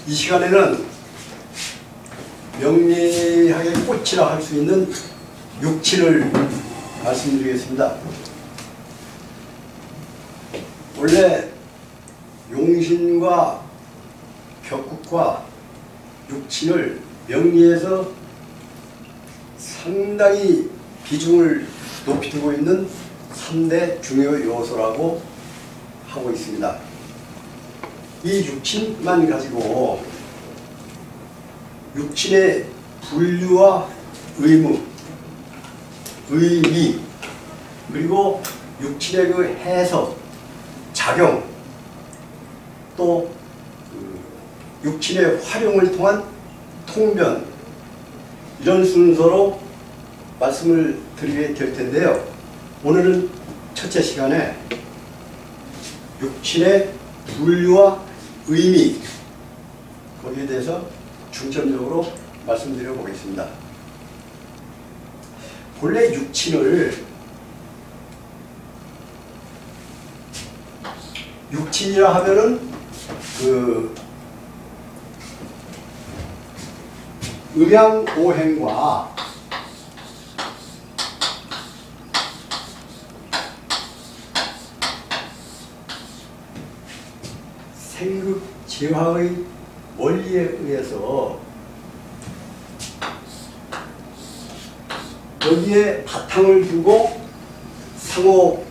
이 시간에는 명리학의 꽃이라 할 수 있는 육친을 말씀드리겠습니다. 원래 용신과 격국과 육친을 명리에서 상당히 비중을 높이 두고 있는 3대 중요 요소라고 하고 있습니다. 이 육친만 가지고 육친의 분류와 의무, 의미, 그리고 육친의 그 해석, 작용, 또 육친의 활용을 통한 통변, 이런 순서로 말씀을 드리게 될 텐데요. 오늘은 첫째 시간에 육친의 분류와 의미, 거기에 대해서 중점적으로 말씀드려 보겠습니다. 본래 육친이라 하면은 음양오행과 생극재화의 원리에 의해서 여기에 바탕을 두고 상호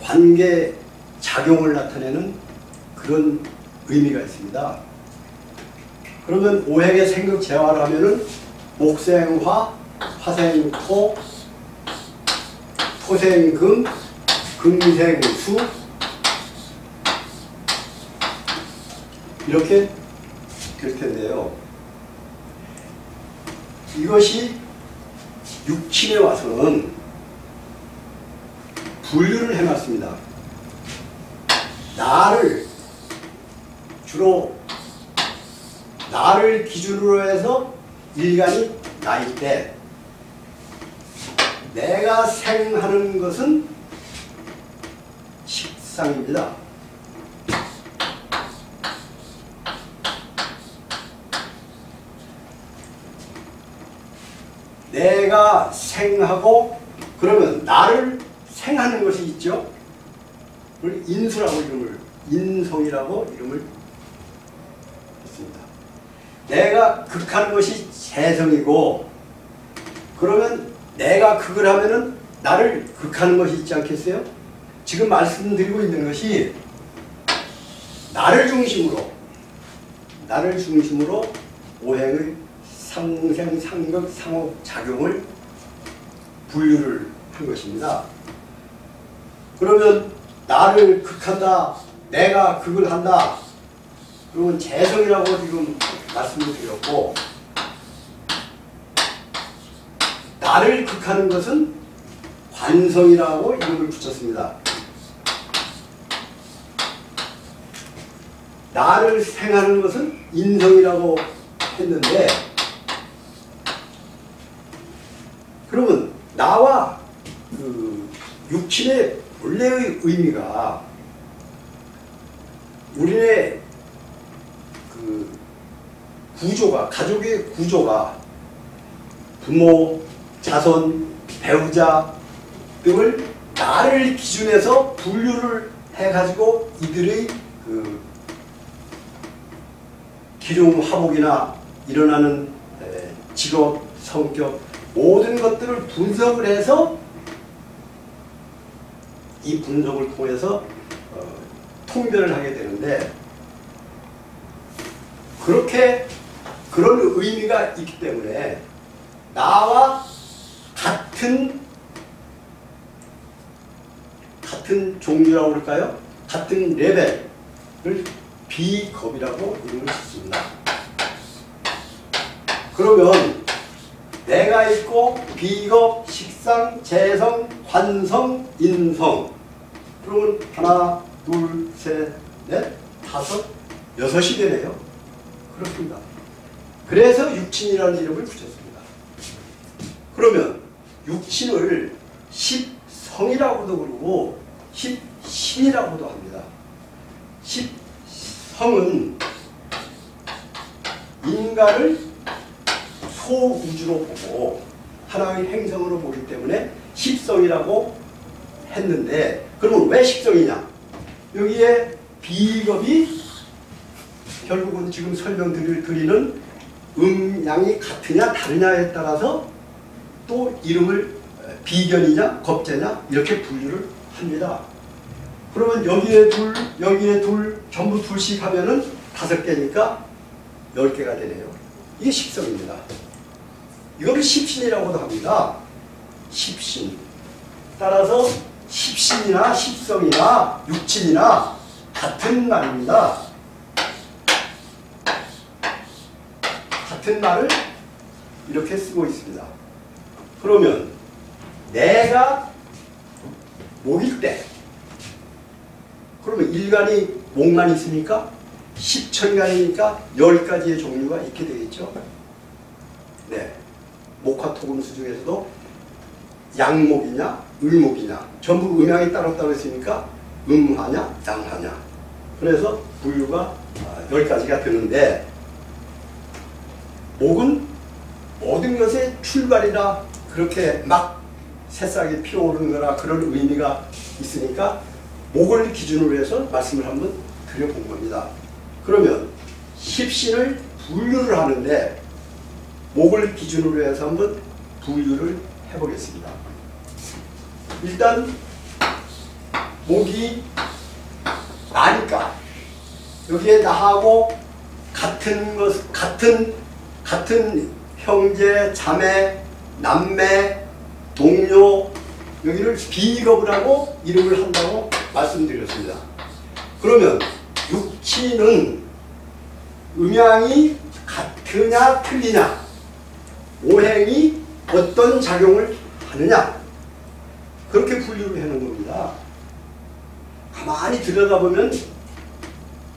관계 작용을 나타내는 그런 의미가 있습니다. 그러면 오행의 생극재화를 하면은 목생화, 화생토, 토생금, 금생수, 이렇게 될 텐데요. 이것이 육친에 와서는 분류를 해놨습니다. 나를 기준으로 해서 일간이 나일 때 내가 생하는 것은 식상입니다. 내가 생하고, 그러면 나를 생하는 것이 있죠. 그걸 인성이라고 이름을 했습니다. 내가 극하는 것이 재성이고, 그러면 내가 극을 하면은 나를 극하는 것이 있지 않겠어요? 지금 말씀드리고 있는 것이 나를 중심으로 오행의 상생, 상극, 상호 작용을 분류를 한 것입니다. 그러면 나를 극한다, 내가 극을 한다, 그러면 재성이라고 지금 말씀을 드렸고, 나를 극하는 것은 관성이라고 이름을 붙였습니다. 나를 생하는 것은 인성이라고 했는데, 그러면 나와 육친의 본래의 의미가 우리의 구조가, 가족의 구조가 부모, 자손, 배우자 등을 나를 기준해서 분류를 해가지고 이들의 기름 화복이나 일어나는 직업, 성격, 모든 것들을 분석을 해서 이 분석을 통해서 통변을 하게 되는데, 그런 의미가 있기 때문에 나와 같은 종류라고 그럴까요? 같은 레벨을 비겁이라고 이름을 짓습니다. 그러면 내가 있고 비겁, 식상, 재성, 관성, 인성, 그러면 하나, 둘, 셋, 넷, 다섯, 여섯이 되네요. 그렇습니다. 그래서 육친이라는 이름을 붙였습니다. 그러면 육친을 십성이라고도 그러고 십신이라고도 합니다. 십성은 인간을 소우주로 보고 하나의 행성으로 보기 때문에 십성이라고 했는데, 그러면 왜 십성이냐? 여기에 비겁이 결국은 지금 설명드리는 음양이 같으냐 다르냐에 따라서 또 이름을 비견이냐 겁재냐 이렇게 분류를 합니다. 그러면 여기에 둘 전부 둘씩 하면은 5개니까 10개가 되네요. 이게 십성입니다. 이거를 십신이라고도 합니다. 십신. 따라서 십신이나 십성이나 육친이나 같은 말입니다. 같은 말을 이렇게 쓰고 있습니다. 그러면 내가 목일 때, 그러면 일간이 목만 있습니까? 십천간이니까 10가지의 종류가 있게 되겠죠. 네, 목화토금수 중에서도 양목이냐 을목이냐 전부 음양이 따로따로 있으니까 음화냐 양화냐, 그래서 분류가 10가지가 되는데, 목은 모든 것의 출발이라 그렇게 막 새싹이 피어오르는 거라 그런 의미가 있으니까 목을 기준으로 해서 말씀을 한번 드려본 겁니다. 그러면 십신을 분류를 하는데 목을 기준으로 해서 한번 분류를 해보겠습니다. 일단 목이 나니까 여기에 나하고 같은 형제, 자매, 남매, 동료, 여기를 비겁을 하고 이름을 한다고 말씀드렸습니다. 그러면 육친은 음양이 같으냐 틀리냐, 오행이 어떤 작용을 하느냐, 그렇게 분류를 해놓은 겁니다. 가만히 들여다보면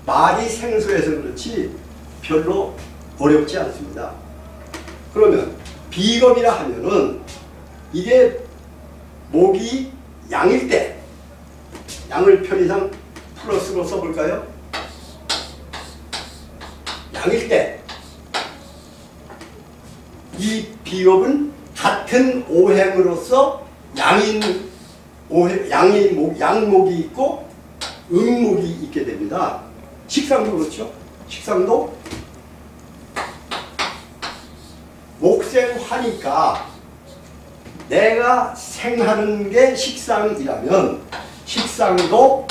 말이 생소해서 그렇지 별로 어렵지 않습니다. 그러면 비겁이라 하면은 이게 목이 양일 때, 양을 편의상 플러스로 써볼까요? 양일 때 이 비겁은 같은 오행으로서 양목이 있고 음목이 있게 됩니다. 식상도 그렇죠. 식상도 목생화니까 내가 생하는 게 식상이라면 식상도,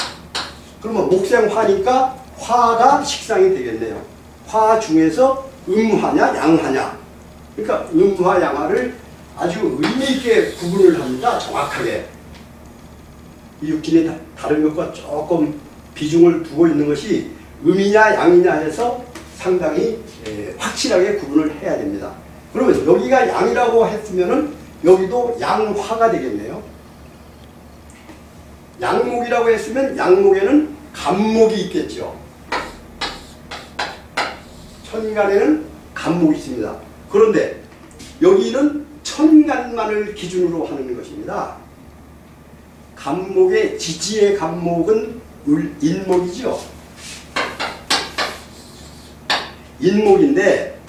그러면 목생화니까 화가 식상이 되겠네요. 화 중에서 음화냐 양화냐, 그러니까 음화 양화를 아주 의미있게 구분을 합니다. 정확하게. 이 육진이 다른 것과 조금 비중을 두고 있는 것이 음이냐 양이냐 해서 상당히 확실하게 구분을 해야 됩니다. 그러면 여기가 양이라고 했으면은 여기도 양화가 되겠네요. 양목이라고 했으면 양목에는 간목이 있겠죠. 천간에는 간목이 있습니다. 그런데 여기는 천간만을 기준으로 하는 것입니다. 간목의 지지의 간목은 인목이죠. 인목인데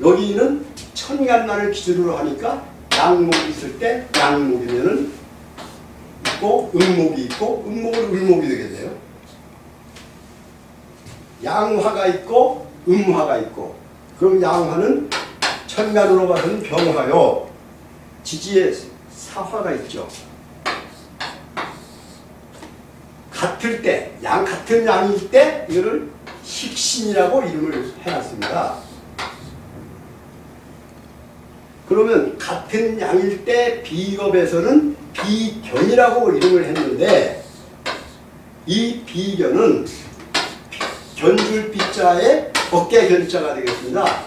여기는 천간만을 기준으로 하니까 양목이 있을 때 양목이면은 있고 음목이 있고 음목은 을목이 되겠네요. 양화가 있고 음화가 있고, 그럼 양화는 천간으로 봐서는 병화요, 지지에 사화가 있죠. 같을 때, 같은 양일 때 이거를 식신이라고 이름을 해놨습니다. 그러면 같은 양일 때 비겁에서는 비견이라고 이름을 했는데, 이 비견은 견줄 비자에 어깨 견자가 되겠습니다.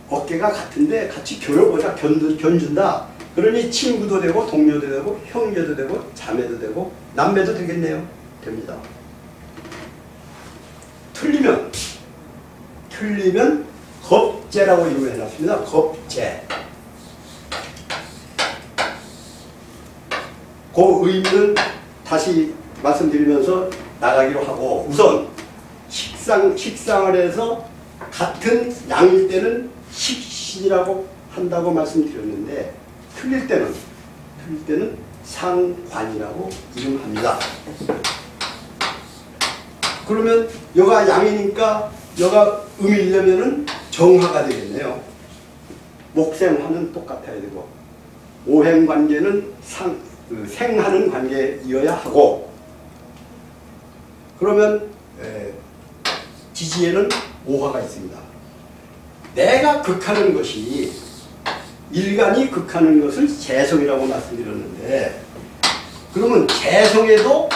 어깨가 같은데 같이 겨뤄보자, 견준다. 그러니 친구도 되고 동료도 되고 형제도 되고 자매도 되고 남매도 되겠네요. 됩니다. 틀리면 겁재라고 이름을 해놨습니다. 겁재. 그 의미는 다시 말씀드리면서 나가기로 하고, 우선 식상을 해서 같은 양일 때는 식신이라고 한다고 말씀드렸는데 틀릴 때는 상관이라고 이름합니다. 그러면 여가 양이니까 여가 음이려면은 정화가 되겠네요. 목생화는 똑같아야 되고 오행관계는 생하는 관계이어야 하고 그러면 지지에는 오화가 있습니다. 내가 극하는 것이 일간이 극하는 것을 재성이라고 말씀드렸는데 그러면 재성에도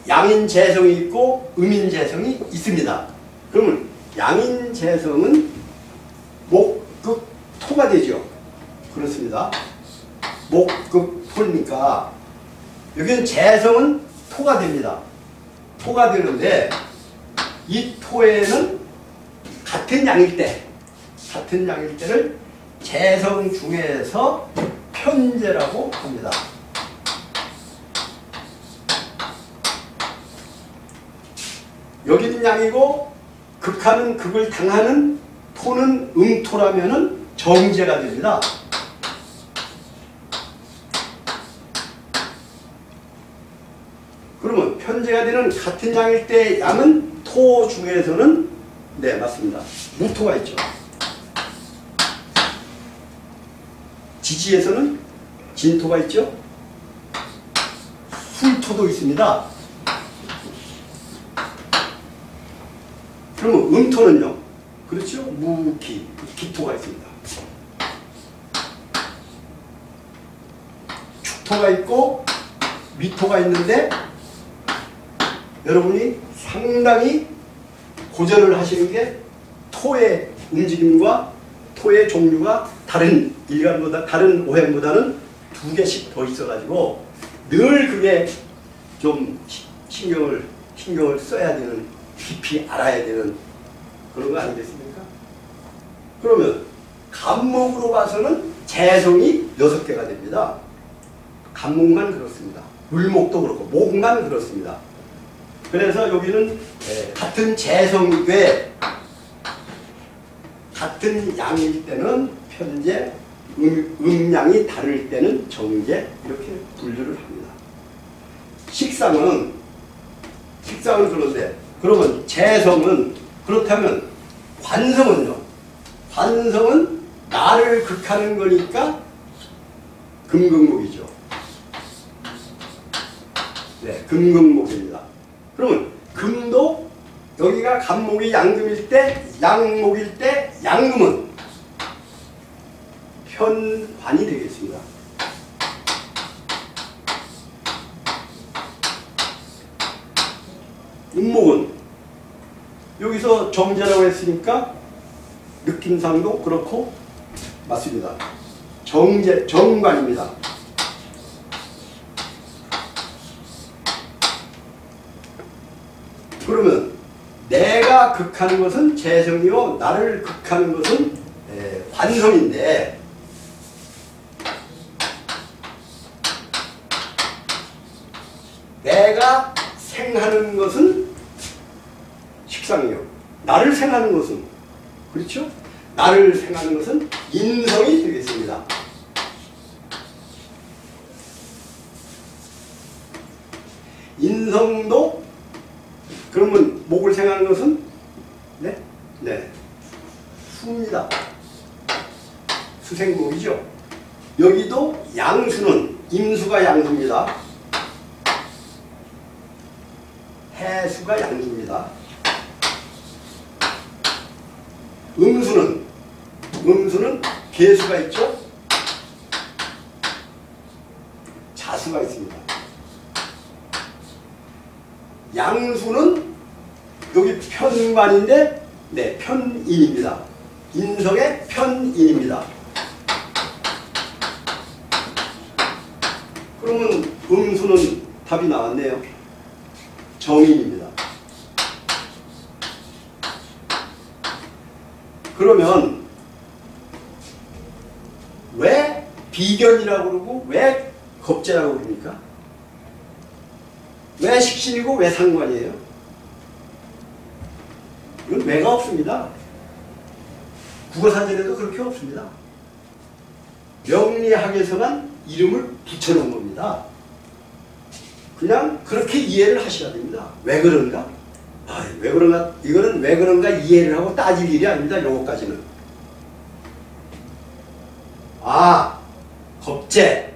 양인 재성이 있고 음인 재성이 있습니다. 그러면 양인 재성은 목극 토가 되죠. 그렇습니다. 목극 토니까 여기는 재성은 토가 됩니다. 토가 되는데 이 토에는 같은 양일 때를 재성 중에서 편재라고 합니다. 여기는 양이고 극하는 극을 당하는 토는 음토라면은 정제가 됩니다. 그러면 편제가 되는 같은 양일 때 양은 토 중에서는 네 맞습니다. 무토가 있죠. 지지에서는 진토가 있죠. 술토도 있습니다. 그러면 음토는요. 그렇죠. 무기, 기토가 있습니다. 축토가 있고 미토가 있는데 여러분이 상당히 고전을 하시는 게 토의 움직임과 토의 종류가 다른 일간보다 다른 오행보다는 2개씩 더 있어가지고 늘 그게 좀 신경을 써야 되는 깊이 알아야 되는 그런 거 아니겠습니까? 그러면 간목으로 봐서는 재성이 6개가 됩니다. 간목만 그렇습니다. 물목도 그렇고 목만 그렇습니다. 그래서 여기는 같은 재성이되 같은 양일 때는 편재, 음양이 다를 때는 정제 이렇게 분류를 합니다. 식상은 그런데 그러면 재성은 그렇다면 관성은요? 관성은 나를 극하는 거니까 금극목이죠. 네, 금극목입니다. 그러면 금도 여기가 간목이 양금일 때, 양목일 때 양금은 편관이 되겠습니다. 음목은 여기서 정제라고 했으니까 느낌상도 그렇고 맞습니다. 정관입니다. 그러면 내가 극하는 것은 재성이요 나를 극하는 것은 관성인데 내가 생하는 것은 식상이요 나를 생하는 것은 그렇죠? 나를 생하는 것은 인성이 되겠습니다. 인성도 그러면 목을 생하는 것은 수입니다. 수생목이죠. 여기도 양수는 임수가 양수입니다. 해수가 양수입니다. 음수는 개수가 있죠. 자수가 있습니다. 양수는 여기 편관인데 편인입니다. 인성의 편인입니다. 그러면 음수는 답이 나왔네요. 정인입니다. 그러면 왜 비견이라고 그러고 왜 겁재라고 그럽니까? 왜 식신이고 왜 상관이에요? 이건 왜가 없습니다. 국어사전에도 그렇게 없습니다. 명리학에서만 이름을 붙여놓은 겁니다. 그냥 그렇게 이해를 하셔야 됩니다. 왜 그런가? 왜 그런가? 이거는 왜 그런가 이해를 하고 따질 일이 아닙니다. 요거까지는. 겁재.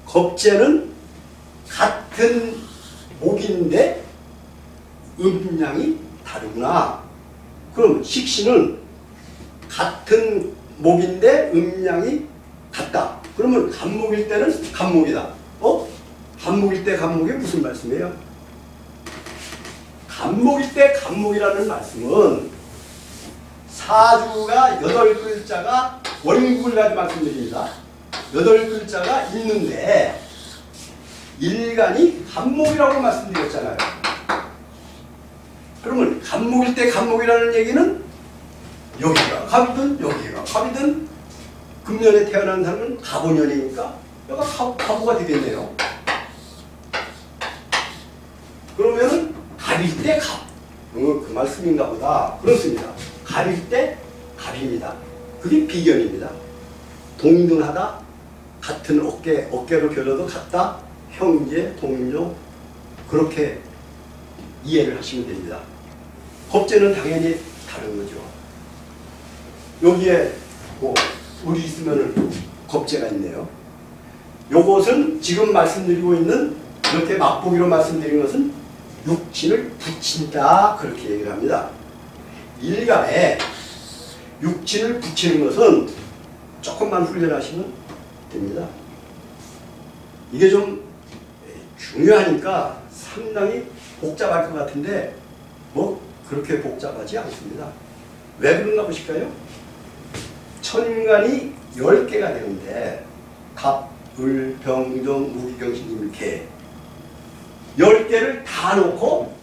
겁재는 같은 목인데 음량이 다르구나. 그럼 식신은 같은 목인데 음량이 같다. 그러면 간목일 때는 간목이다. 간목일 때 간목이 무슨 말씀이에요? 간목일 때 간목이라는 말씀은 사주가 8글자가 원국을 가지고 말씀드립니다. 8글자가 있는데 일간이 간목이라고 말씀드렸잖아요. 그러면 간목일 때 간목이라는 얘기는 여기가 갑이든 여기가 갑이든 금년에 태어난 사람은 갑오년이니까 여기가 갑오가 되겠네요. 그러면은 갑일 때 갑. 그 말씀인가 보다. 그렇습니다. 갑일 때 갑입니다. 그게 비견입니다. 동등하다. 같은 어깨로 겨뤄도 같다. 형제, 동료. 그렇게 이해를 하시면 됩니다. 겁재는 당연히 다른 거죠. 여기에 을이 있으면은 겁재가 있네요. 요것은 지금 말씀드리고 있는 이렇게 맛보기로 말씀드린 것은 육친을 붙인다 그렇게 얘기를 합니다. 일간에 육친을 붙이는 것은 조금만 훈련하시면 됩니다. 이게 좀 중요하니까 상당히 복잡할 것 같은데 뭐 그렇게 복잡하지 않습니다. 왜 그런가 보실까요? 천간이 10개가 되는데 갑, 을, 병, 정, 무기경신, 임계 10개를 다 놓고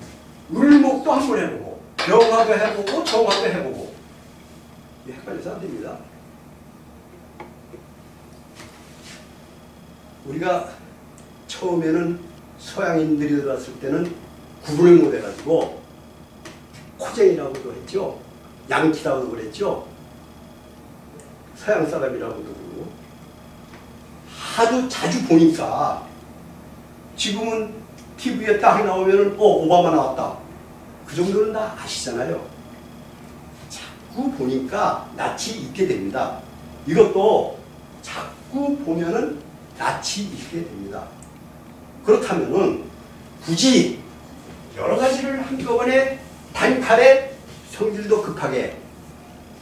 을목도 한번 해보고 병화도 해보고 정화도 해보고 헷갈려서 안 됩니다. 우리가 처음에는 서양인들이 들어왔을 때는 구분을 못 해가지고 코쟁이라고도 했죠. 양키라고도 그랬죠. 서양 사람이라고도 그러고 하도 자주 보니까 지금은 TV에 딱 나오면은 오바마 나왔다. 그 정도는 다 아시잖아요. 자꾸 보니까 낯이 익게 됩니다. 이것도 자꾸 보면은 낯이 익게 됩니다. 그렇다면은 굳이 여러 가지를 한꺼번에 단칼에 성질도 급하게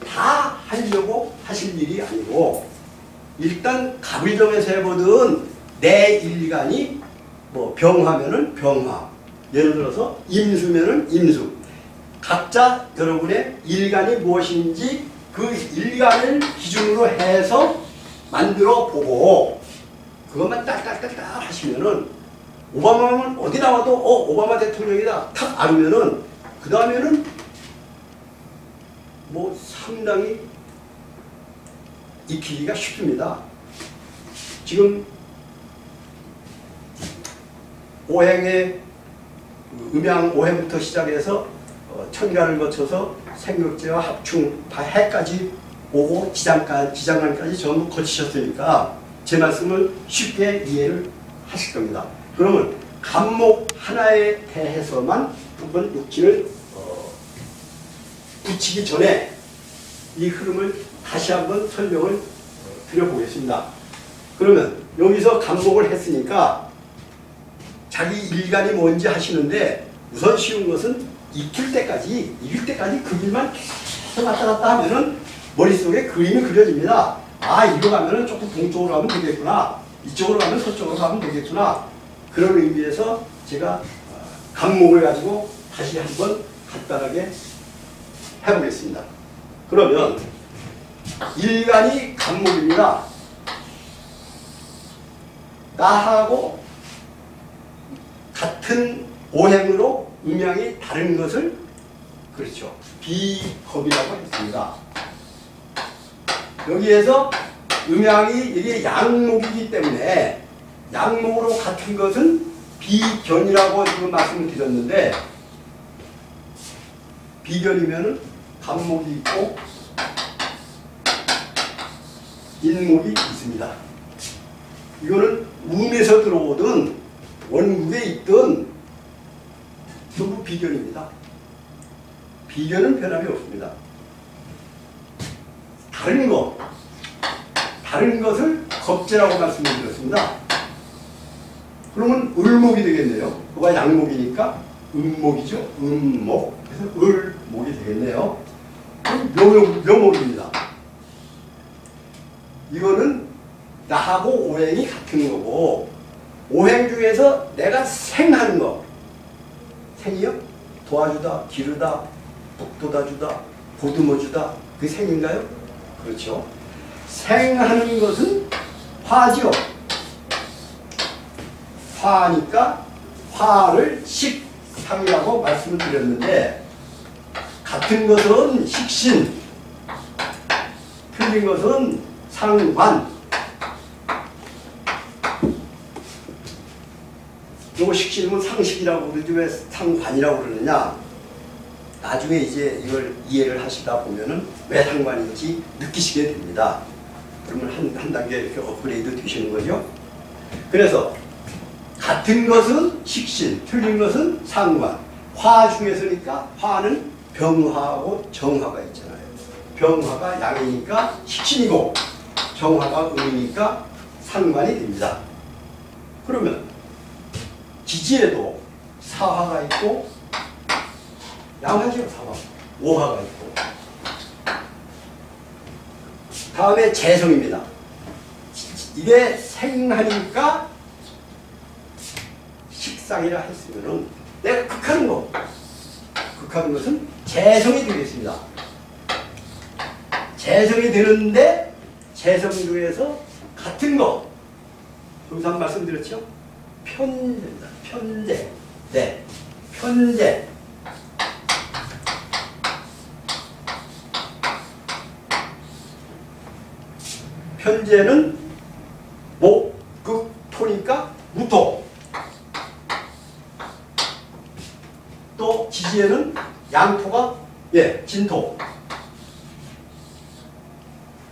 다 하려고 하실 일이 아니고 일단 갑을 정해서 해보든 내 일간이 뭐 병화면은 병화, 예를 들어서 임수면은 임수, 각자 여러분의 일간이 무엇인지 그 일간을 기준으로 해서 만들어 보고 그것만 딱딱딱딱 하시면은 오바마는 어디 나와도 오바마 대통령이다 탁 알으면은 그 다음에는 뭐 상당히 익히기가 쉽습니다. 지금 오행의 음양 오행부터 시작해서 천간을 거쳐서 생격제와 합충 다 해까지 오고 지장간까지 전부 거치셨으니까 제 말씀을 쉽게 이해를 하실 겁니다. 그러면 간목 하나에 대해서만 한번 육진을 붙이기 전에 이 흐름을 다시 한번 설명을 드려보겠습니다. 그러면 여기서 간목을 했으니까 자기 일간이 뭔지 하시는데 우선 쉬운 것은 익힐 때까지 그 길만 계속 왔다 갔다 하면은 머릿속에 그림이 그려집니다. 이리로 가면은 조금 동쪽으로 가면 되겠구나. 이쪽으로 가면 서쪽으로 가면 되겠구나. 그런 의미에서 제가 간목을 가지고 다시 한번 간단하게 해보겠습니다. 그러면 일간이 간목입니다. 나하고 같은 오행으로 음양이 다른 것을 그렇죠. 비겁이라고 했습니다. 여기에서 음양이 이게 양목이기 때문에 양목으로 같은 것은 비견이라고 지금 말씀을 드렸는데 비견이면은 간목이 있고 인목이 있습니다. 이거는 음에서 들어오든 원국에 있든 전부 비견입니다. 비견은 변함이 없습니다. 다른 것을 겁재라고 말씀을 드렸습니다. 그러면 을목이 되겠네요. 그가 양목이니까 음목이죠. 음목. 그래서 을목이 되겠네요. 그럼 묘목입니다. 이거는 나하고 오행이 같은 거고, 오행 중에서 내가 생하는 거, 생이요? 도와주다, 기르다, 북돋아주다, 보듬어주다, 그게 생인가요? 그렇죠. 생하는 것은 화죠. 화니까 화를 식상이라고 말씀을 드렸는데, 같은 것은 식신, 틀린 것은 상관. 요거 식신이면 상식이라고 그러지 왜 상관이라고 그러느냐? 나중에 이제 이걸 이해를 하시다 보면은 왜 상관인지 느끼시게 됩니다. 그러면 한 단계 이렇게 업그레이드 되시는 거죠. 그래서 같은 것은 식신, 틀린 것은 상관. 화 중에서니까 화는 병화하고 정화가 있잖아요. 병화가 양이니까 식신이고 정화가 음이니까 상관이 됩니다. 그러면 지지에도 사화가 있고 양화지요. 사화. 오화가 있고. 다음에 재성입니다. 이게 생하니까 식상이라 했으면은 내가 극하는 거. 극하는 것은 재성이 되겠습니다. 재성이 되는데 재성 중에서 같은 거. 여기서 한 말씀 드렸죠? 편제입니다. 편제. 네. 편제. 편제는 목, 극, 토니까 무토. 또 지지에는 양토가 진토.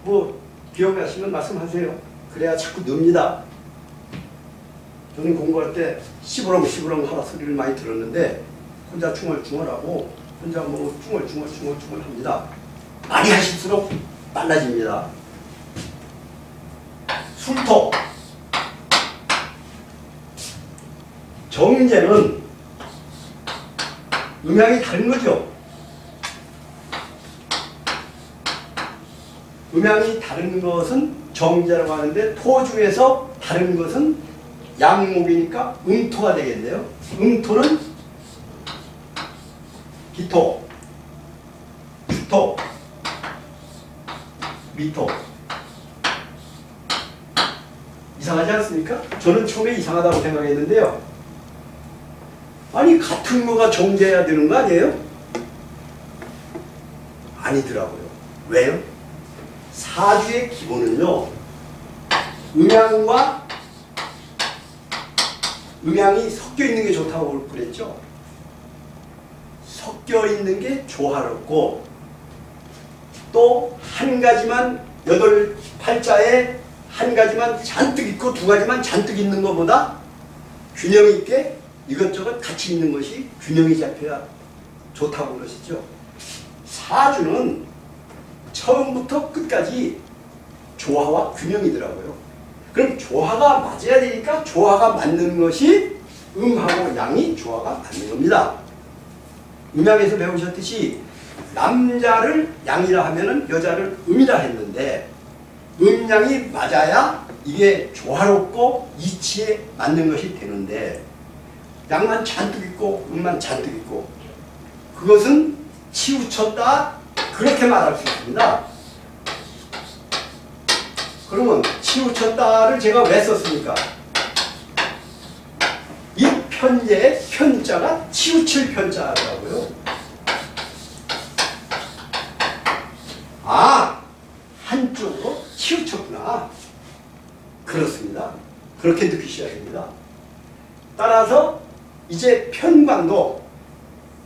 뭐 기억나시면 말씀하세요. 그래야 자꾸 늡니다. 저는 공부할 때 시부렁 하라 소리를 많이 들었는데 혼자 중얼중얼하고 혼자 뭐 중얼중얼 합니다. 많이 하실수록 빨라집니다. 술토. 정제는 음양이 다른 거죠. 음양이 다른 것은 정제라고 하는데 토 중에서 다른 것은 양목이니까 음토가 되겠네요. 음토는 기토, 주토, 미토. 이상하지 않습니까? 저는 처음에 이상하다고 생각했는데요. 아니 같은 거가 정제해야 되는 거 아니에요? 아니더라고요. 왜요? 사주의 기본은요. 음양이 섞여 있는 게 좋다고 그랬죠. 섞여 있는 게 조화롭고 또 한 가지만 8팔자에 한 가지만 잔뜩 있고 두 가지만 잔뜩 있는 것보다 균형 있게 이것저것 같이 있는 것이 균형이 잡혀야 좋다고 그러시죠. 사주는 처음부터 끝까지 조화와 균형이더라고요. 그럼 조화가 맞아야 되니까 조화가 맞는 것이 음하고 양이 조화가 맞는 겁니다. 음양에서 배우셨듯이 남자를 양이라 하면은 여자를 음이라 했는데 음양이 맞아야 이게 조화롭고 이치에 맞는 것이 되는데 양만 잔뜩 있고 음만 잔뜩 있고 그것은 치우쳤다 그렇게 말할 수 있습니다. 그러면 치우쳤다를 제가 왜 썼습니까? 이 편제의 편자가 치우칠 편자라고요. 아, 한쪽으로 치우쳤구나. 그렇습니다. 그렇게 느끼셔야 됩니다. 따라서 이제 편관도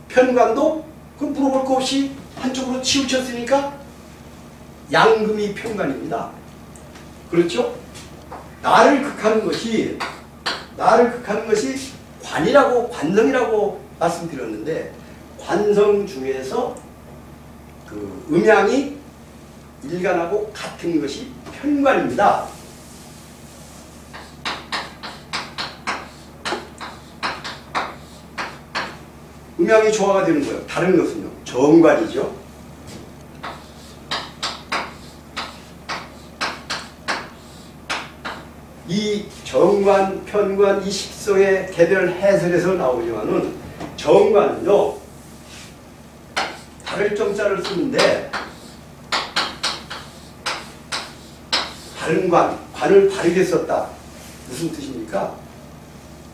그 물어볼 거 없이 한쪽으로 치우쳤으니까 양금이 편관입니다. 그렇죠? 나를 극하는 것이 관이라고 관성이라고 말씀드렸는데, 관성 중에서 그 음양이 일간하고 같은 것이 편관입니다. 음양이 조화가 되는 거예요. 다른 것은요, 정관이죠. 이 정관, 편관, 이 식성의 개별 해설에서 나오지만은 정관은요, 다를 정자를 쓰는데, 바른 관을 바르게 썼다. 무슨 뜻입니까?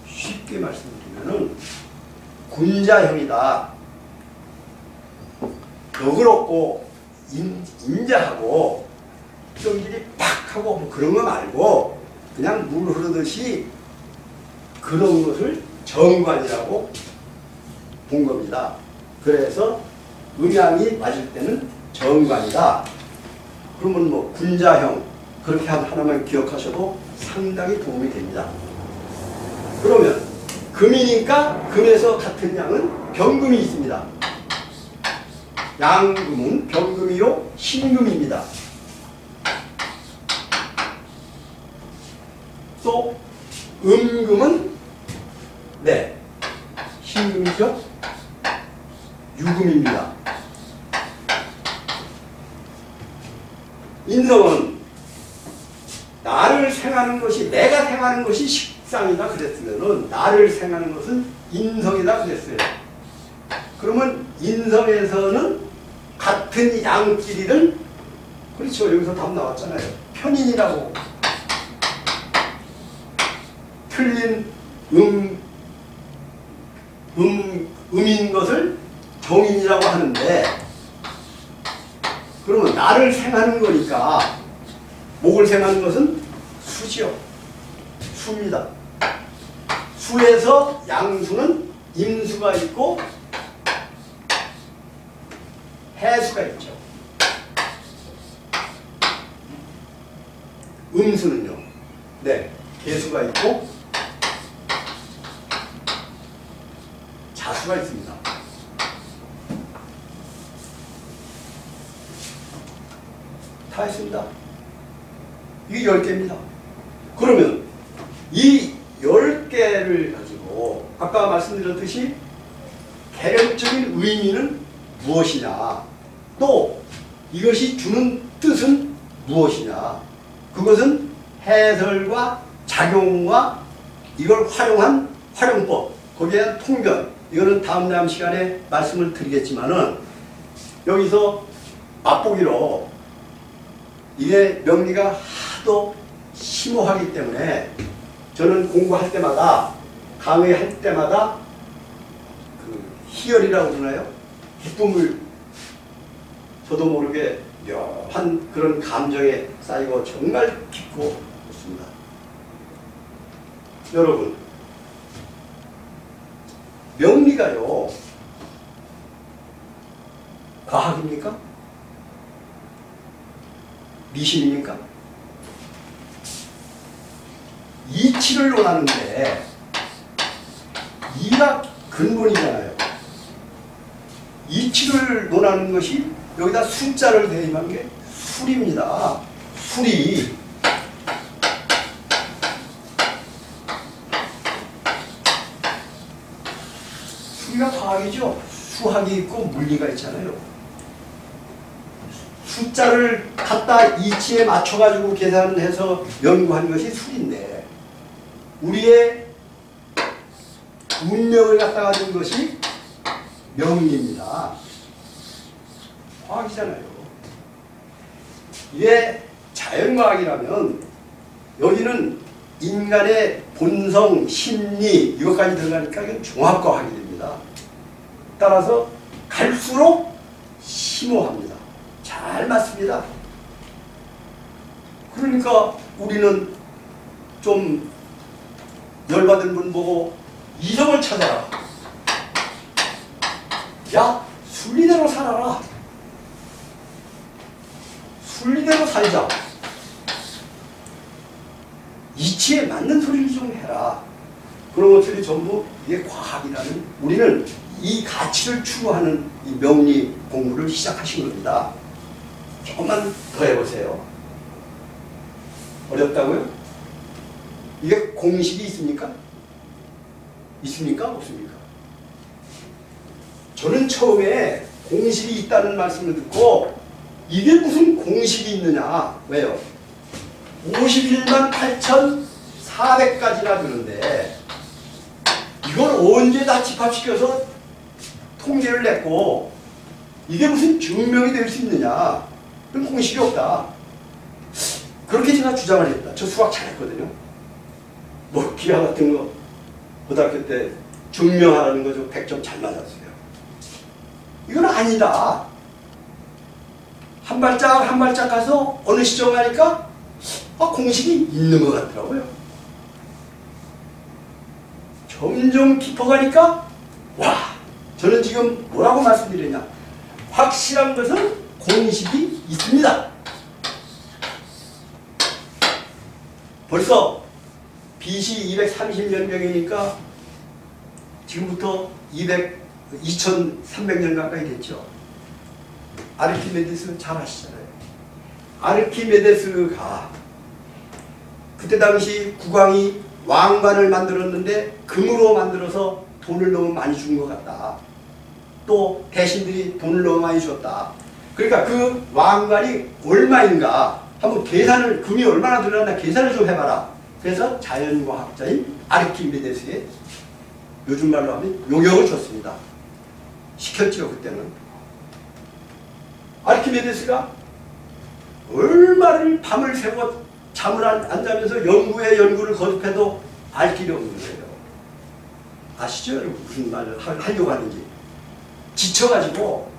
쉽게 말씀드리면은 군자형이다. 너그럽고 인자하고 성질이 팍 하고 뭐 그런 거 말고 그냥 물 흐르듯이 그런 것을 정관이라고 본 겁니다. 그래서 음양이 맞을 때는 정관이다. 그러면 뭐 군자형 그렇게 하나만 기억하셔도 상당히 도움이 됩니다. 그러면 금이니까 금에서 같은 양은 병금이 있습니다. 양금은 병금이요 신금입니다. 또 음금은 신금이죠. 유금입니다. 인성은 나를 생하는 것이, 내가 생하는 것이 식상이다 그랬으면은 나를 생하는 것은 인성이다 그랬어요. 그러면 인성에서는 같은 양끼리를, 그렇죠, 여기서 답 나왔잖아요. 편인이라고. 틀린 음인 것을 정인이라고 하는데, 그러면 나를 생하는 거니까 목을 생하는 것은 수지요. 수입니다. 수에서 양수는 임수가 있고 해수가 있죠. 음수는요, 개수가 있고 자수가 있습니다. 다 했습니다. 이게 10개입니다. 그러면 이 10개를 가지고 아까 말씀드렸듯이 개념적인 의미는 무엇이냐, 또 이것이 주는 뜻은 무엇이냐, 그것은 해설과 작용과 이걸 활용한 활용법, 거기에 대한 통변, 이거는 다음 시간에 말씀을 드리겠지만은 여기서 맛보기로 이게 명리가 하도 심오하기 때문에 저는 공부할 때마다, 강의할 때마다 그 희열이라고 그러나요? 기쁨을 저도 모르게 묘한 그런 감정에 쌓이고 정말 깊고 좋습니다. 여러분, 명리가요, 과학입니까? 미신입니까? 이치를 논하는데 이가 근본이잖아요. 이치를 논하는 것이 여기다 숫자를 대입한 게 술입니다. 술이 수리가 과학이죠. 수학이 있고 물리가 있잖아요. 숫자를 갖다 이치에 맞춰가지고 계산해서 연구하는 것이 술인데, 우리의 운명을 갖다가 준 것이 명리입니다. 과학이잖아요. 이게 자연과학이라면 여기는 인간의 본성, 심리 이것까지 들어가니까 이건 종합과학이 됩니다. 따라서 갈수록 심오합니다. 잘 맞습니다. 그러니까 우리는 좀 열받은 분 보고 이성을 찾아라. 야, 순리대로 살아라. 순리대로 살자. 이치에 맞는 소리를 좀 해라. 그런 것들이 전부 이게 과학이라는, 우리는 이 가치를 추구하는 이 명리 공부를 시작하신 겁니다. 조금만 더 해보세요. 어렵다고요? 이게 공식이 있습니까? 있습니까? 없습니까? 저는 처음에 공식이 있다는 말씀을 듣고 이게 무슨 공식이 있느냐. 왜요? 51만 8,400가지나 되는데 이걸 언제 다 집합시켜서 통계를 냈고 이게 무슨 증명이 될 수 있느냐. 그런 공식이 없다. 그렇게 제가 주장을 했다. 저 수학 잘했거든요. 뭐 기하 같은 거 고등학교 때 증명하라는 거 저 100점 잘 맞았어요. 이건 아니다. 한 발짝 한 발짝 가서 어느 시점 가니까 공식이 있는 것 같더라고요. 점점 깊어가니까 와, 저는 지금 뭐라고 말씀드리냐. 확실한 것은 공식이 있습니다. 벌써 BC 230년경이니까 지금부터 2300년 가까이 됐죠. 아르키메데스 잘 아시잖아요. 아르키메데스가 그때 당시 국왕이 왕관을 만들었는데 금으로 만들어서 돈을 너무 많이 준 것 같다. 또 대신들이 돈을 너무 많이 줬다. 그러니까 그 왕관이 얼마인가 한번 계산을, 금이 얼마나 들어갔나 계산을 좀 해봐라. 그래서 자연과학자인 아르키메데스에 요즘 말로 하면 요격을 줬습니다. 시켰지요. 그때는. 아르키메데스가 얼마를 밤을 새고 잠을 안 자면서 연구를 거듭해도 알 길이 없는 거예요. 아시죠? 여러분 무슨 말을 하려고 하는지. 지쳐가지고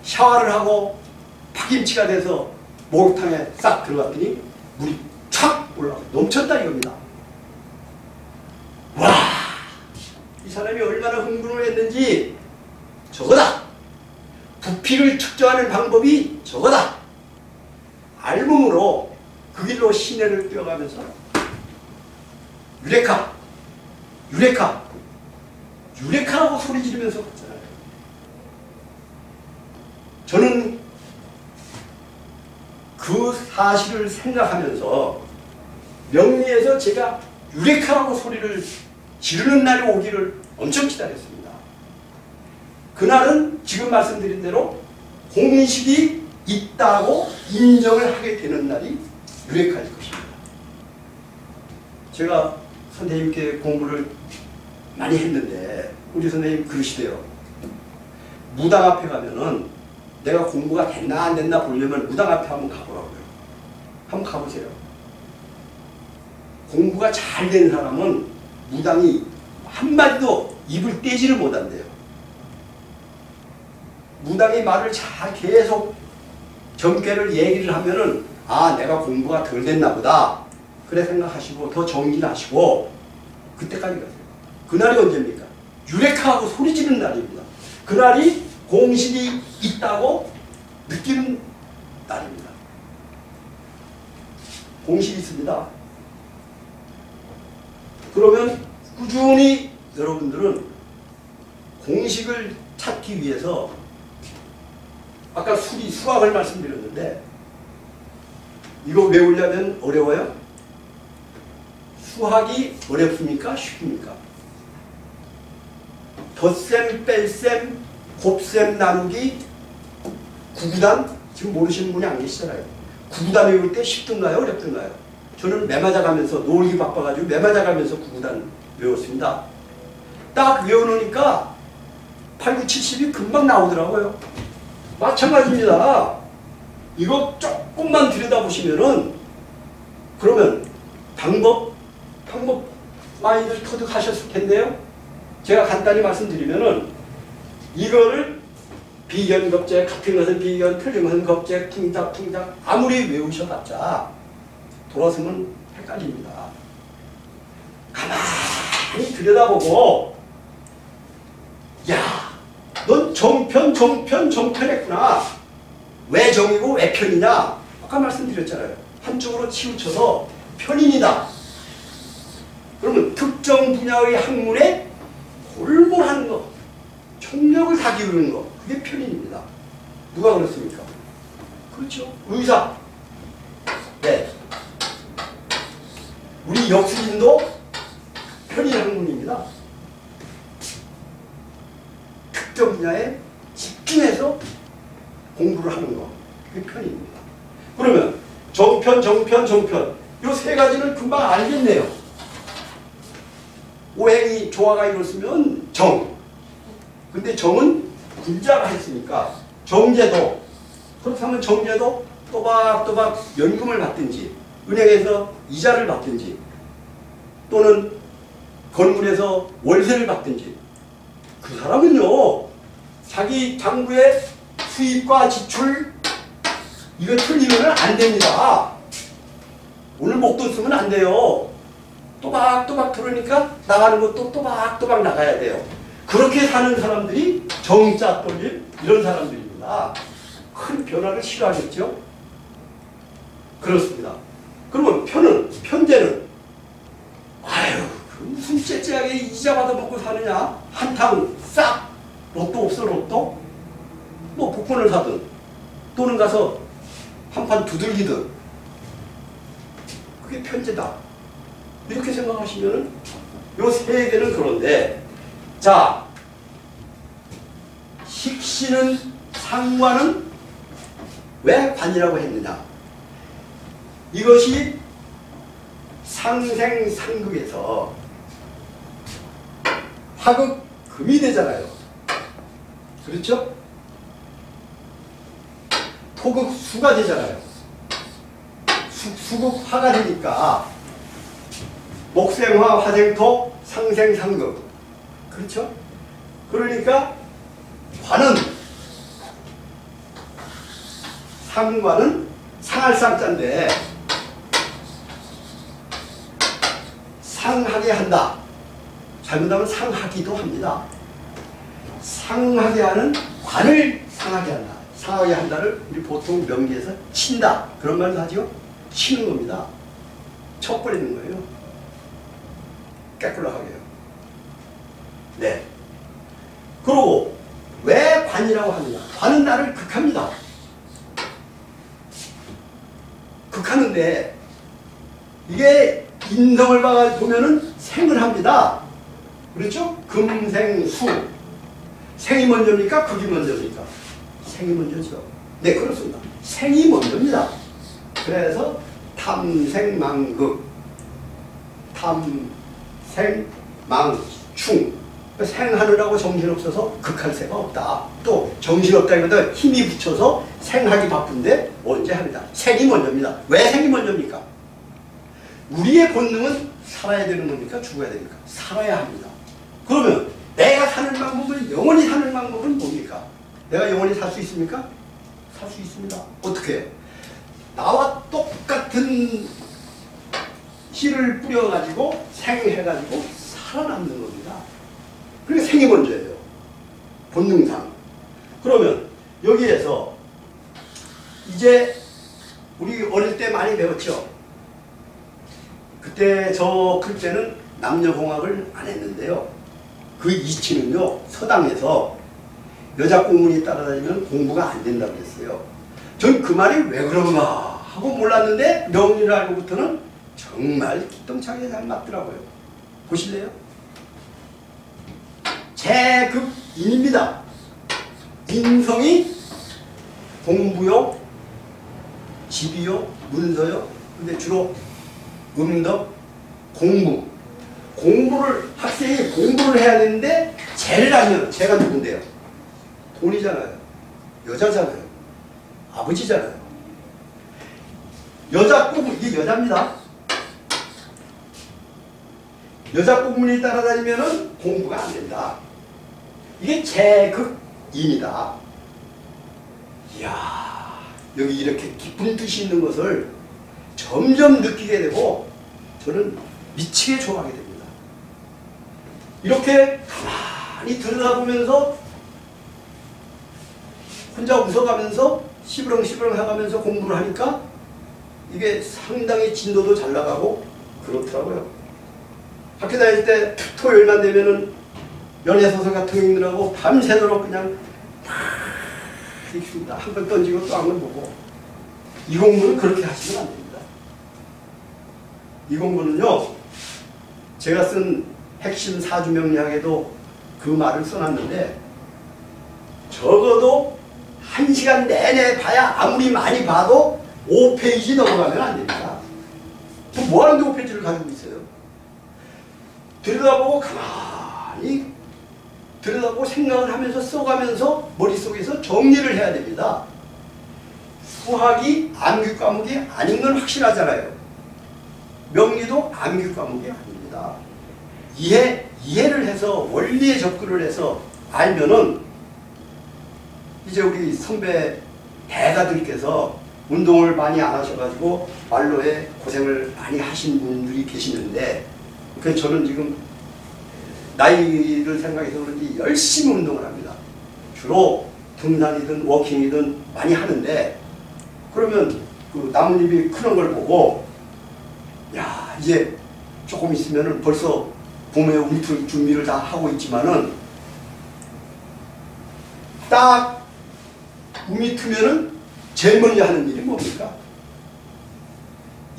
샤워를 하고 파김치가 돼서 목욕탕에 싹 들어갔더니 물이 촥 올라가 넘쳤다 이겁니다. 와, 이 사람이 얼마나 흥분을 했는지. 저거다. 부피를 측정하는 방법이 저거다. 알몸으로 그 길로 시내를 뛰어가면서 유레카, 유레카, 유레카라고 소리 지르면서 갔잖아요. 저는 그 사실을 생각하면서 명리에서 제가 유레카라고 소리를 지르는 날이 오기를 엄청 기다렸습니다. 그날은 지금 말씀드린 대로 공식이 있다고 인정을 하게 되는 날이 유레카일 것입니다. 제가 선생님께 공부를 많이 했는데 우리 선생님 그러시대요. 무당 앞에 가면은 내가 공부가 됐나 안 됐나 보려면 무당 앞에 한번 가보라고요. 한번 가보세요. 공부가 잘 된 사람은 무당이 한마디도 입을 떼지를 못한대요. 무당이 말을 잘 계속 점괘를 얘기를 하면은 내가 공부가 덜 됐나 보다. 그래 생각하시고 더 정진하시고 그때까지 가세요. 그날이 언제입니까? 유레카하고 소리 지르는 날입니다. 그날이 공식이 있다고 느끼는 날입니다. 공식이 있습니다. 그러면 꾸준히 여러분들은 공식을 찾기 위해서 아까 수학을 말씀드렸는데 이거 외우려면 어려워요? 수학이 어렵습니까? 쉽습니까? 덧셈, 뺄셈, 곱셈 나누기, 구구단 지금 모르시는 분이 안 계시잖아요. 구구단 외울 때 쉽든가요? 어렵든가요? 저는 매맞아가면서 놀기 바빠가지고 매맞아가면서 구구단 외웠습니다. 딱 외워놓으니까 8, 9, 70이 금방 나오더라고요. 마찬가지입니다. 이거 조금만 들여다보시면은 그러면 방법 많이들 터득하셨을 텐데요. 제가 간단히 말씀드리면은 이거를 비견겁제, 같은 것은 비견, 틀린 것은 겁제, 퉁작 아무리 외우셔봤자 돌아서면 헷갈립니다. 가만히 들여다보고 야, 넌 정편했구나. 왜 정이고 왜 편이냐? 아까 말씀드렸잖아요. 한쪽으로 치우쳐서 편인이다. 그러면 특정 분야의 학문에 골몰하는 거, 총력을 다 기울이는 거, 그게 편인입니다. 누가 그렇습니까? 그렇죠. 의사. 네. 우리 역술인도 편인 학문입니다. 특정 분야에 집중해서 공부를 하는 거, 그게 편입니다. 그러면 정편, 정편, 정편, 이 세 가지는 금방 알겠네요. 오행이 조화가 이뤘으면 정. 근데 정은 분자가 했으니까 정제도. 그렇다면 정제도 또박또박 연금을 받든지 은행에서 이자를 받든지 또는 건물에서 월세를 받든지 그 사람은요 자기 장부의 수입과 지출 이거 틀리면 안 됩니다. 오늘 목돈 쓰면 안 돼요. 또박또박 들으니까 나가는 것도 또박또박 나가야 돼요. 그렇게 사는 사람들이 정자 돌림 이런 사람들입니다. 큰 변화를 싫어하겠죠? 그렇습니다. 그러면 편제는 아유 무슨 째째하게 이자 받아먹고 사느냐? 한탕 싹 로또 없어 로또? 뭐 복권을 사든 또는 가서 한판 두들기든 그게 편제다. 이렇게 생각하시면은 요 세 개는 그런데 자 식신은 상관은 왜 관이라고 했느냐? 이것이 상생상극에서 화극 금이 되잖아요. 그렇죠? 토극 수가 되잖아요. 수극 화가 되니까 목생화, 화생토, 상생상극. 그렇죠? 그러니까 관은 상관은 상할 상자인데 상하게 한다. 잘못하면 상하기도 합니다. 상하게 하는 관을 상하게 한다. 상하게 한다를 우리 보통 명기에서 친다. 그런 말도 하죠. 치는 겁니다. 쳐버리는 거예요. 깨끗하게요. 네. 그리고 왜 관이라고 하느냐? 관은 나를 극합니다. 극하는데 이게 인성을 보면은 생을 합니다. 그렇죠? 금생수. 생이 먼저입니까? 극이 먼저입니까? 생이 먼저죠. 네, 그렇습니다. 생이 먼저입니다. 그래서 탐생망극, 탐생망충. 생하느라고 정신없어서 극할 새가 없다. 또 정신없다기보다 힘이 붙여서 생하기 바쁜데 언제 합니다. 생이 먼저입니다. 왜 생이 먼저입니까? 우리의 본능은 살아야 되는 겁니까? 죽어야 됩니까? 살아야 합니다. 그러면 내가 사는 방법은 영원히 사는 방법은 뭡니까? 내가 영원히 살 수 있습니까? 살 수 있습니다. 어떻게? 나와 똑같은 씨를 뿌려가지고 생해가지고 살아남는 겁니다. 그게 생이 먼저예요. 본능상. 그러면 여기에서 이제 우리 어릴 때 많이 배웠죠. 그때 저 클 때는 남녀공학을 안 했는데요. 그 이치는요. 서당에서 여자 공문이 따라다니면 공부가 안 된다고 했어요. 전 그 말이 왜 그런가 하고 몰랐는데 명리를 알고부터는 정말 기똥차게 잘 맞더라고요. 보실래요? 제극인입니다. 인성이 공부요, 집이요, 문서요. 근데 주로 음덕, 공부. 학생이 공부를 해야 되는데 쟤를 하면 쟤가 누군데요? 돈이잖아요. 여자잖아요. 아버지잖아요. 여자 꿈, 이게 여자입니다. 여자 꿈문이 따라다니면은 공부가 안 된다. 이게 제극인이다. 이야, 여기 이렇게 깊은 뜻이 있는 것을 점점 느끼게 되고 저는 미치게 좋아하게 됩니다. 이렇게 가만히 들여다보면서 혼자 웃어가면서 시부렁시부렁 해가면서 공부를 하니까 이게 상당히 진도도 잘 나가고 그렇더라고요. 학교 다닐 때 토요일만 되면은 연애소설 같은 거 읽느라고 밤새도록 그냥 막 읽습니다. 한 번 던지고 또 한 번 보고. 이 공부는 그렇게 하시면 안 됩니다. 이 공부는요, 제가 쓴 핵심 사주명리학에도 그 말을 써놨는데, 적어도 1시간 내내 봐야 아무리 많이 봐도 5페이지 넘어가면 안 됩니다. 뭐 하는데 5페이지를 가지고 있어요? 들여다보고 가만히 들여다보고 생각을 하면서 써가면서 머릿속에서 정리를 해야 됩니다. 수학이 암기 과목이 아닌 건 확실하잖아요. 명리도 암기 과목이 아닙니다. 이해를 해서 원리에 접근을 해서 알면은 이제 우리 선배 대가들께서 운동을 많이 안 하셔가지고 말로에 고생을 많이 하신 분들이 계시는데, 그래서 저는 지금 나이를 생각해서 그런지 열심히 운동을 합니다. 주로 등산이든 워킹이든 많이 하는데, 그러면 그 나뭇잎이 크는 걸 보고, 야, 이제 조금 있으면은 벌써 봄에 움틀 준비를 다 하고 있지만은, 딱 움이 트면은 제일 먼저 하는 일이 뭡니까?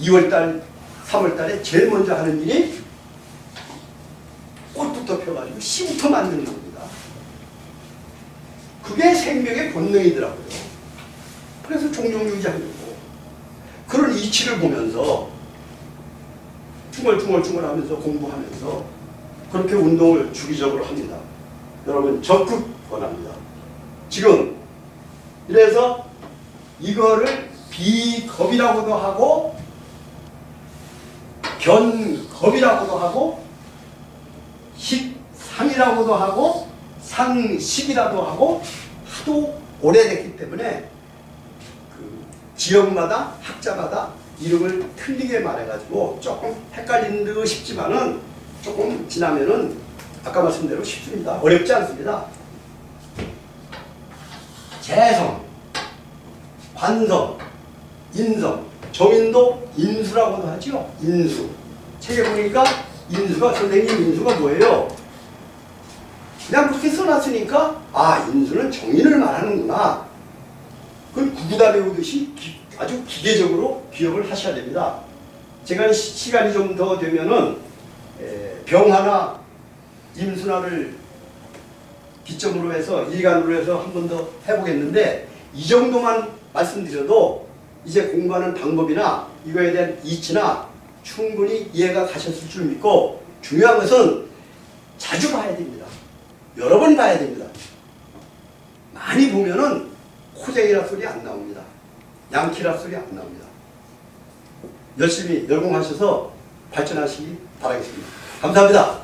2월달, 3월달에 제일 먼저 하는 일이 꽃부터 펴가지고 씨부터 만드는 겁니다. 그게 생명의 본능이더라고요. 그래서 종종 유지하려고 그런 이치를 보면서 중얼중얼 하면서 공부하면서 그렇게 운동을 주기적으로 합니다. 여러분 적극 권합니다. 지금 이래서 이거를 비겁이라고도 하고 견겁이라고도 하고 식상이라고도 하고 상식이라도 하고 하도 오래됐기 때문에 그 지역마다 학자마다 이름을 틀리게 말해가지고 조금 헷갈린 듯 싶지만은 조금 지나면은 아까 말씀대로 쉽습니다. 어렵지 않습니다. 재성, 관성, 인성, 정인도 인수라고도 하죠. 인수. 책에 보니까 인수가, 선생님 인수가 뭐예요? 그냥 그렇게 써놨으니까 아, 인수는 정인을 말하는구나. 그걸 구구다 배우듯이 아주 기계적으로 기억을 하셔야 됩니다. 제가 시간이 좀 더 되면은 병하나 임순화를 기점으로 해서 일간으로 해서 한 번 더 해보겠는데, 이 정도만 말씀드려도 이제 공부하는 방법이나 이거에 대한 이치나 충분히 이해가 가셨을 줄 믿고, 중요한 것은 자주 봐야 됩니다. 여러 번 봐야 됩니다. 많이 보면은 호쟁이라 소리 안 나옵니다. 양키라 소리 안 나옵니다. 열심히 열공하셔서 발전하시기 바라겠습니다. 감사합니다.